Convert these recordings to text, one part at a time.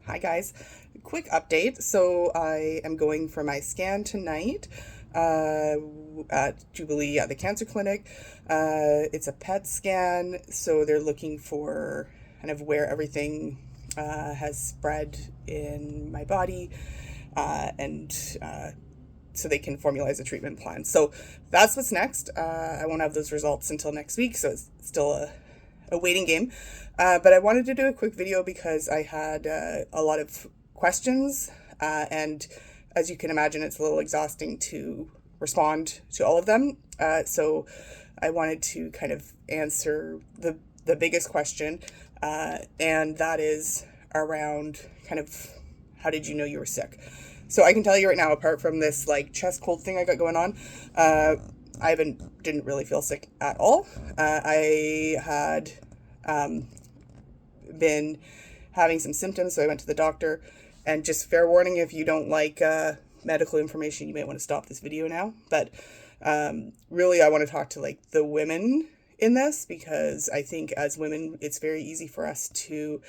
Hi guys. Quick update. So I am going for my scan tonight at Jubilee at the cancer clinic. It's a PET scan, so they're looking for kind of where everything has spread in my body, and so they can formalize a treatment plan. So that's what's next. I won't have those results until next week, so it's still a waiting game. But I wanted to do a quick video because I had a lot of questions, and as you can imagine, it's a little exhausting to respond to all of them. So I wanted to kind of answer the biggest question, and that is around kind of how did you know you were sick? So I can tell you right now, apart from this like chest cold thing I got going on, I didn't really feel sick at all. I had been having some symptoms, so I went to the doctor. And just fair warning, if you don't like medical information, you might want to stop this video now. But really, I want to talk to like the women in this, because I think as women, it's very easy for us to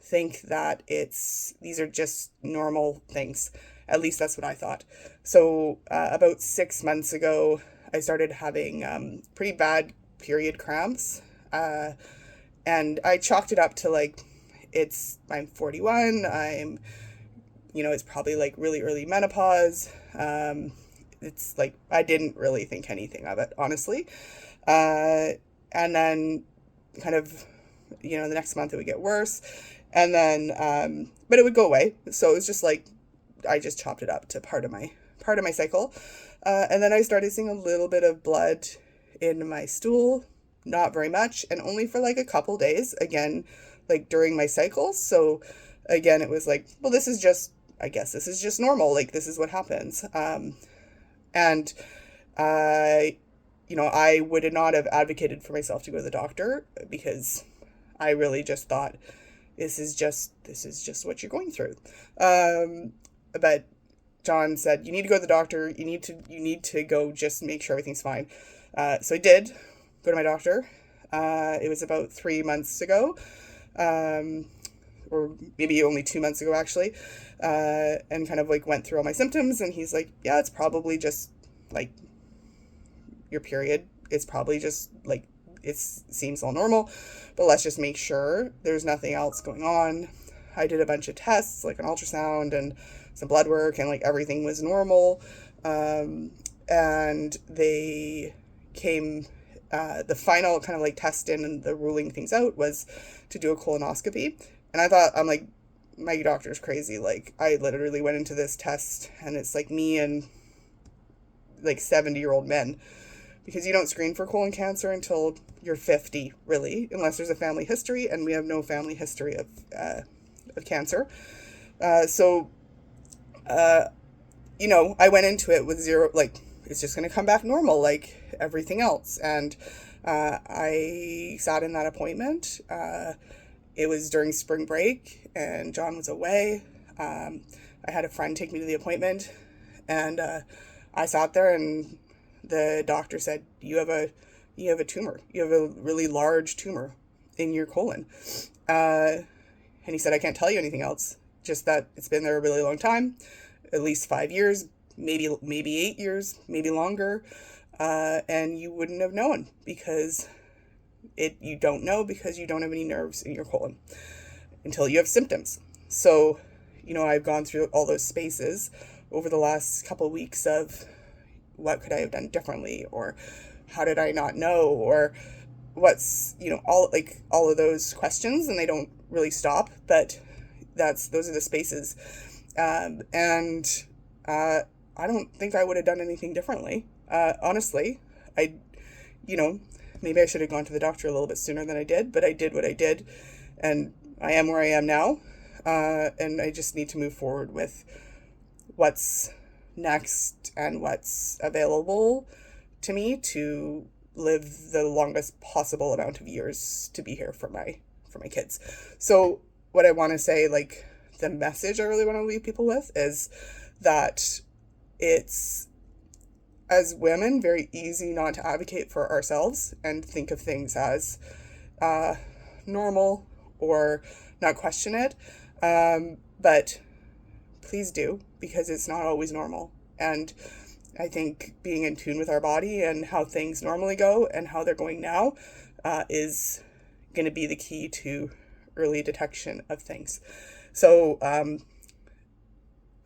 think that these are just normal things. At least that's what I thought. So about 6 months ago, I started having pretty bad period cramps. And I chalked it up to like, I'm 41, it's probably like really early menopause. It's like, I didn't really think anything of it, honestly. And then kind of, the next month it would get worse. And then, but it would go away. So it was just like, I just chopped it up to part of my cycle. And then I started seeing a little bit of blood in my stool, not very much, and only for like a couple days, again, like during my cycles. So again, it was like, well, I guess this is just normal. Like, this is what happens. And I would not have advocated for myself to go to the doctor, because I really just thought this is just what you're going through. But John said, you need to go to the doctor. You need to go just make sure everything's fine. So I did go to my doctor. It was about 3 months ago, or maybe only 2 months ago, actually, and kind of like went through all my symptoms. And he's like, yeah, it's probably just like your period. It's probably just like, it seems all normal, but let's just make sure there's nothing else going on. I did a bunch of tests, like an ultrasound and some blood work, and like everything was normal. And they came, the final kind of like test in and the ruling things out was to do a colonoscopy. And I thought, I'm like, my doctor's crazy. Like, I literally went into this test and it's like me and like 70-year-old men, because you don't screen for colon cancer until you're 50, really, unless there's a family history, and we have no family history of cancer. So I went into it with zero, like, it's just going to come back normal like everything else. And I sat in that appointment. It was during spring break, and John was away. I had a friend take me to the appointment, and I sat there, and the doctor said, you have a tumor. You have a really large tumor in your colon. And he said, I can't tell you anything else, just that it's been there a really long time, at least 5 years, maybe 8 years, maybe longer. And you wouldn't have known, because you don't know, because you don't have any nerves in your colon until you have symptoms. So, I've gone through all those spaces over the last couple of weeks of what could I have done differently, or how did I not know, or what's, all of those questions, and they don't really stop, but those are the spaces. And I don't think I would have done anything differently. Honestly, maybe I should have gone to the doctor a little bit sooner than I did, but I did what I did, and I am where I am now. And I just need to move forward with what's next and what's available to me to live the longest possible amount of years to be here for my kids. So what I want to say, like, the message I really want to leave people with is that it's, as women, very easy not to advocate for ourselves and think of things as normal or not question it. But please do, because it's not always normal. And I think being in tune with our body and how things normally go and how they're going now is going to be the key to early detection of things. So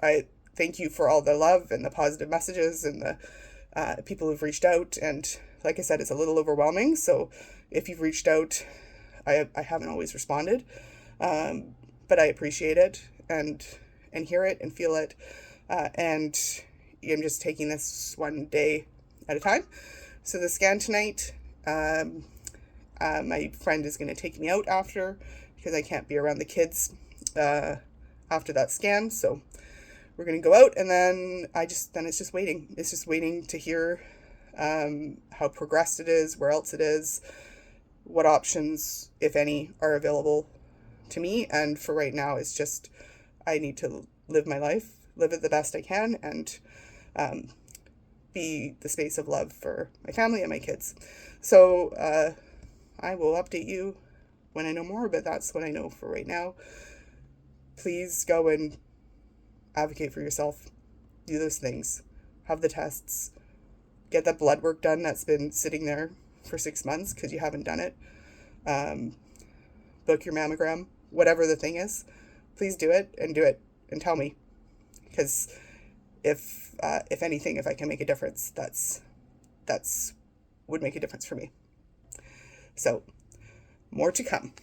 I thank you for all the love and the positive messages and the people who've reached out. And like I said, it's a little overwhelming. So if you've reached out, I haven't always responded, but I appreciate it and hear it and feel it. And I'm just taking this one day at a time. So the scan tonight, my friend is going to take me out after because I can't be around the kids after that scan. So we're going to go out, and then it's just waiting. It's just waiting to hear how progressed it is, where else it is, what options, if any, are available to me. And for right now, it's just I need to live my life, live it the best I can, and be the space of love for my family and my kids. So I will update you when I know more, but that's what I know for right now. Please go and advocate for yourself. Do those things. Have the tests. Get that blood work done that's been sitting there for 6 months because you haven't done it. Book your mammogram. Whatever the thing is, please do it and tell me. Because if anything, if I can make a difference, that's would make a difference for me. So, more to come.